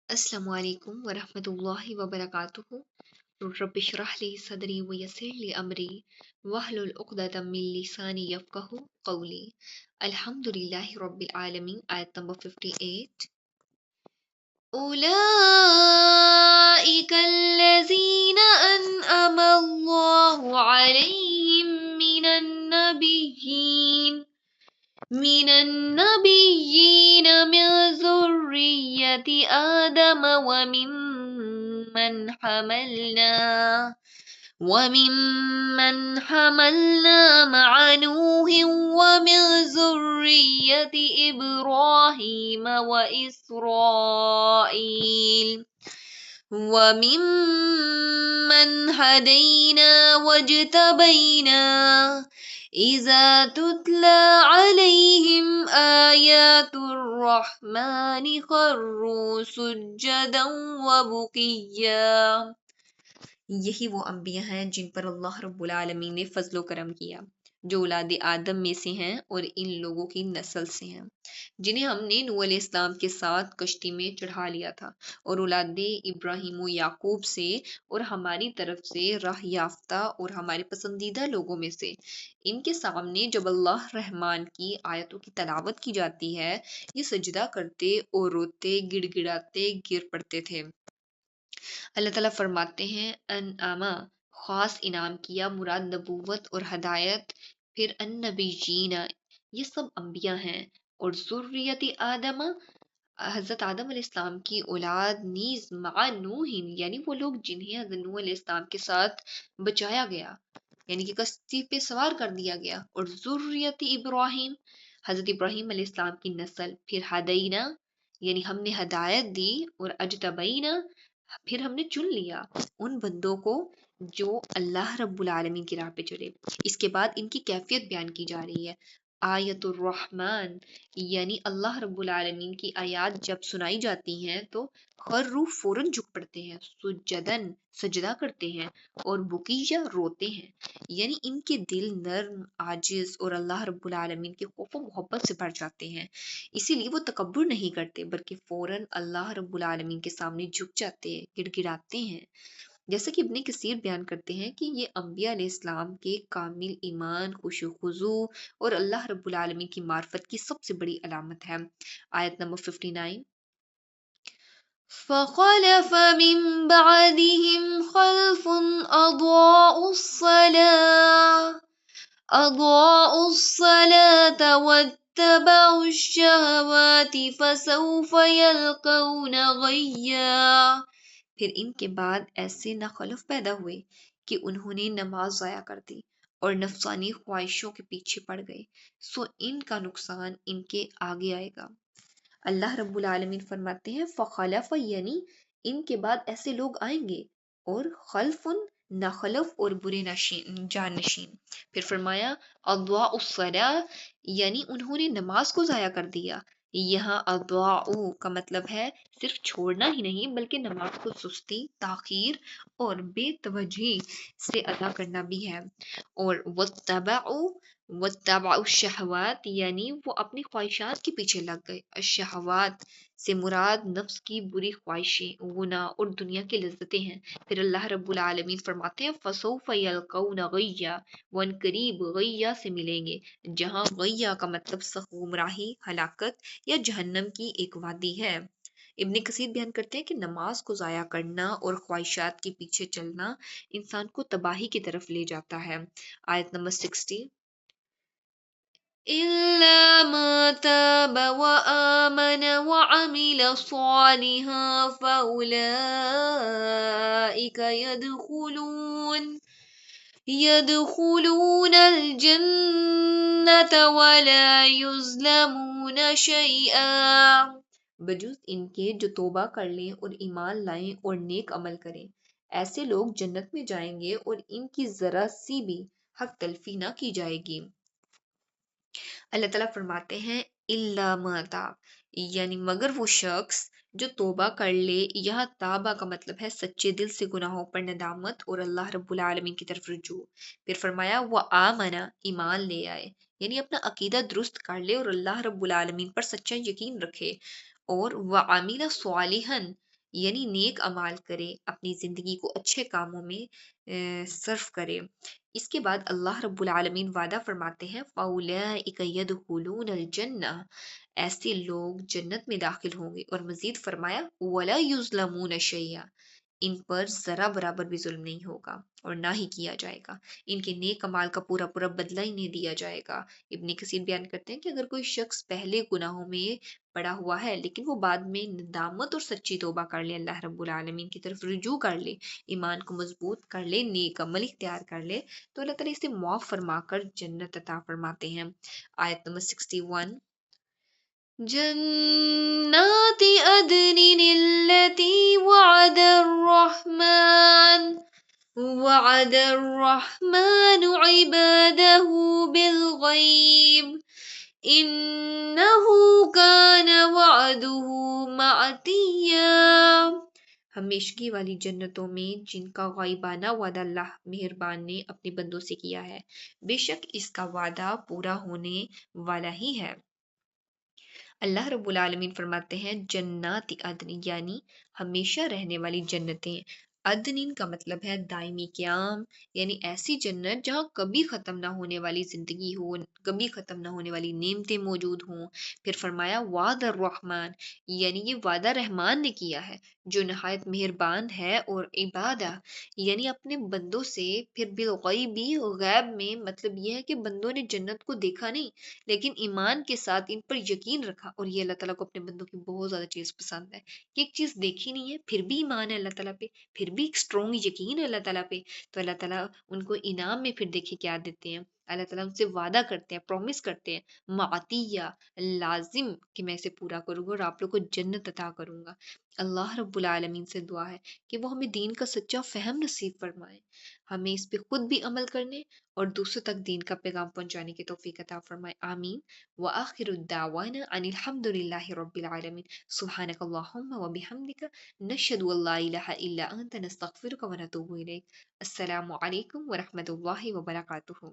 अस्सलामु अलैकुम वरहमतुल्लाहि वबरकातुहू। रब्बि इश्रह ली सदरी व यस्सिर ली अमरी वहलुल उक़दतम मिन लिसानी यफ़क़हू क़ौली। अल्हम्दुलिल्लाहि रब्बिल आलमीन। आयत नंबर 58। उलाइकल्लज़ीना अनअमल्लाहु अलैहिम मिनन नबिय्यीन मिन ज़ुर्रिय्यति आदम वमिम्मन हमलना मअ नूह वमिन ज़ुर्रिय्यति इब्राहीम वइस्राईल वमिम्मन हदैना वज्तबैना इज़ा तुतला अलैहिम आयातुर रहमानि खर्रू सुज्जदन व बुकिया। यही वो अंबिया हैं जिन पर अल्लाह रब्बुल आलमीन ने फजलो करम किया, जो औलाद आदम में से हैं और इन लोगों की नस्ल से हैं, जिन्हें हमने नूह अलैहिस्सलाम के साथ कश्ती में चढ़ा लिया था, और औलाद इब्राहीम व याकूब से और हमारी तरफ से राह याफ्ता और हमारे पसंदीदा लोगों में से। इनके सामने जब अल्लाह रहमान की आयतों की तलावत की जाती है, ये सजदा करते और रोते गिड़गिड़ाते गिर पड़ते थे। अल्लाह ताला फरमाते हैं अनआमा, खास इनाम किया, मुराद नबूवत और हदायत। फिर अन्नबीजीना, ये सब अंबिया हैं। और ज़ुर्रियति आदम, हज़रत आदम अलैहिस्सलाम की औलाद, नीज मा नूहिन, यानी वो लोग जिन्हें हज़रत नूह अलैहिस्सलाम के साथ बचाया गया, यानी कि कश्ती पे सवार कर दिया गया। और ज़ुर्रियति इब्राहीम, हज़रत इब्राहीम अलैहिस्सलाम की नस्ल। फिर हदैना, यानी हमने हदायत दी। और अजतबैना, फिर हमने चुन लिया उन बंदों को जो अल्लाह रब्बुल आलमीन की राह पे चले। इसके बाद इनकी कैफियत बयान की जा रही है। आयतुर रहमान, यानी अल्लाह रब्बुल आलमीन की आयात जब सुनाई जाती हैं तो खर्रू, फौरन झुक पड़ते हैं, सुजदन, सजदा करते हैं, और बुकिया, रोते हैं, यानी इनके दिल नर्म, आजिज और अल्लाह रब्बुल आलमीन के खौफ व मोहब्बत से भर जाते हैं। इसीलिए वो तकब्बुर नहीं करते, बल्कि फौरन अल्लाह रब्बुल आलमीन के सामने झुक जाते हैं, गिड़गिड़ाते हैं। जैसे कि इब्ने कसीर बयान करते हैं कि ये अंबिया अलैहिस्सलाम के कामिल ईमान, खुशू खुजू और अल्लाह रब्बुल आलमीन की मार्फत की सबसे बड़ी अलामत है। आयत नंबर 59। فخلف من بعدهم خلف أضاعوا الصلاة واتبعوا الشهوات فسوف يلقون غيا। फिर इनके बाद ऐसे नाखलफ पैदा हुए कि उन्होंने नमाज ज़ाया कर दी और नफसानी ख्वाहिशों के पीछे पड़ गए, सो इनका नुकसान इनके आगे आएगा। अल्लाह रब्बुल आलमीन फरमाते हैं फ़खलफ़, यानी इनके बाद ऐसे लोग आएंगे, और खल्फुन, नाखलफ और बुरे जानशीन। फिर फरमाया अद्वाउस्सला, यानी उन्होंने नमाज को ज़ाया कर दिया। यहाँ अद्वाउ का मतलब है सिर्फ छोड़ना ही नहीं, बल्कि नमाज को सुस्ती, ताखीर और बेतवजही से अदा करना भी है। और वत्तबअु शहवात, यानी वो अपनी ख्वाहिशात के पीछे लग गए। अशहवात से मुराद नफ्स की बुरी ख्वाहिशें, गुनाह और दुनिया की लज्जतें हैं। फिर अल्लाह रब्बुल आलमीन फरमाते हैं फसौफ यल्कौना गय्या, वो अनकरीब गय्या से मिलेंगे, जहाँ गय्या का मतलब सख्त गुमराही, हलाकत या जहन्नम की एक वादी है। इब्ने कसीर बयान करते हैं कि नमाज को ज़ाया करना और ख्वाहिशात के पीछे चलना इंसान को तबाही की तरफ ले जाता है। आयत नंबर 60। इल्ला मा ताब व आमन व अमिल सालिहा फउलाइका यदखुलूनल जन्नत वला युज़लमून शैआ। बजुज इनके जो तौबा कर लें और ईमान लाएं और नेक अमल करें, ऐसे लोग जन्नत में जाएंगे और इनकी जरा सी भी हक तलफी ना की जाएगी। अल्लाह ताला फरमाते हैं इल्ला मा ताब, यानी मगर वो शख्स जो तौबा कर ले। यह ताबा का मतलब है सच्चे दिल से गुनाहों पर नदामत और अल्लाह रब्बुल आलमीन की तरफ रुजू। फिर फरमाया वो आमना, ईमान ले आए, यानी अपना अकीदा दुरुस्त कर ले और अल्लाह रब्बुल आलमीन पर सच्चा यकीन रखे। और व आमिला स्वालिहन, یعنی نیک اعمال کرے، اپنی زندگی کو اچھے کاموں میں صرف کرے۔ اس کے بعد اللہ رب العالمین وعدہ فرماتے ہیں فَأُولَٰئِکَ يَدْخُلُونَ الْجَنَّةَ، ایسے لوگ جنت میں داخل ہوں گے، اور مزید فرمایا وَلَا يُظْلَمُونَ شَيْئًا، ان پر ذرا برابر بھی ظلم نہیں ہوگا اور نہ ہی کیا جائے گا، ان کے نیک کمال کا پورا پورا بدلہ انہیں دیا جائے گا۔ ابن کثیر بیان کرتے ہیں کہ اگر کوئی شخص پہلے گناہوں میں پڑا ہوا ہے لیکن وہ بعد میں ندامت اور سچی توبہ کر لے، اللہ رب العالمین کی طرف رجوع کر لے، ایمان کو مضبوط کر لے، نیک عمل اختیار کر لے، تو اللہ تعالیٰ اسے معاف فرما کر جنت عطا فرماتے ہیں۔ آیت نمبر 61، جنات عدن التي وعد الرحمن عباده بالغيب انه كان وعده مأتيا، ہمیشگی والی جنتوں میں جن کا غائبانہ وعدہ اللہ مہربان نے اپنے بندوں سے کیا ہے، بے شک اس کا وعدہ پورا ہونے والا ہی ہے۔ اللہ رب العالمین فرماتے ہیں جنات عدن، یعنی ہمیشہ رہنے والی جنتیں۔ عدن کا مطلب ہے دائمی قیام، یعنی ایسی جنت جہاں کبھی ختم نہ ہونے والی زندگی ہو، کبھی ختم نہ ہونے والی نعمتیں موجود ہوں۔ پھر فرمایا وعد الرحمن، یعنی یہ وعدہ رحمان نے کیا ہے جو نہایت مہربان ہے، اور عبادہ یعنی اپنے بندوں سے، پھر بالغیبی غیب میں مطلب یہ ہے کہ بندوں نے جنت کو دیکھا نہیں لیکن ایمان کے ساتھ ان پر یقین رکھا، اور یہ اللہ تعالیٰ کو اپنے بندوں کی بہت زیادہ چیز پسند ہے کہ ایک چیز دیکھی نہیں ہے پھر بھی ایمان ہے اللہ تعالیٰ پہ، پھر بھی ایک اسٹرانگ یقین ہے اللہ تعالیٰ پہ، تو اللہ تعالیٰ ان کو انعام میں پھر دیکھے کیا دیتے ہیں، اللہ تعالیٰ ان سے وعدہ کرتے ہیں، پرومس کرتے ہیں، معطیہ لازم کہ میں اسے پورا کروں گا اور آپ لوگ کو جنت عطا کروں گا۔ اللہ رب العالمین سے دعا ہے کہ وہ ہمیں دین کا سچا فہم نصیب فرمائے، ہمیں اس پہ خود بھی عمل کرنے اور دوسروں تک دین کا پیغام پہنچانے کی توفیق عطا فرمائے، آمین۔ وآخر الدعوانا ان الحمد للہ رب العالمین، سبحانک اللہم وبحمدک، نشہد ان لا الہ الا انت، نستغفرک ونتوب الیک۔ السلام علیکم ورحمۃ اللہ وبرکاتہ۔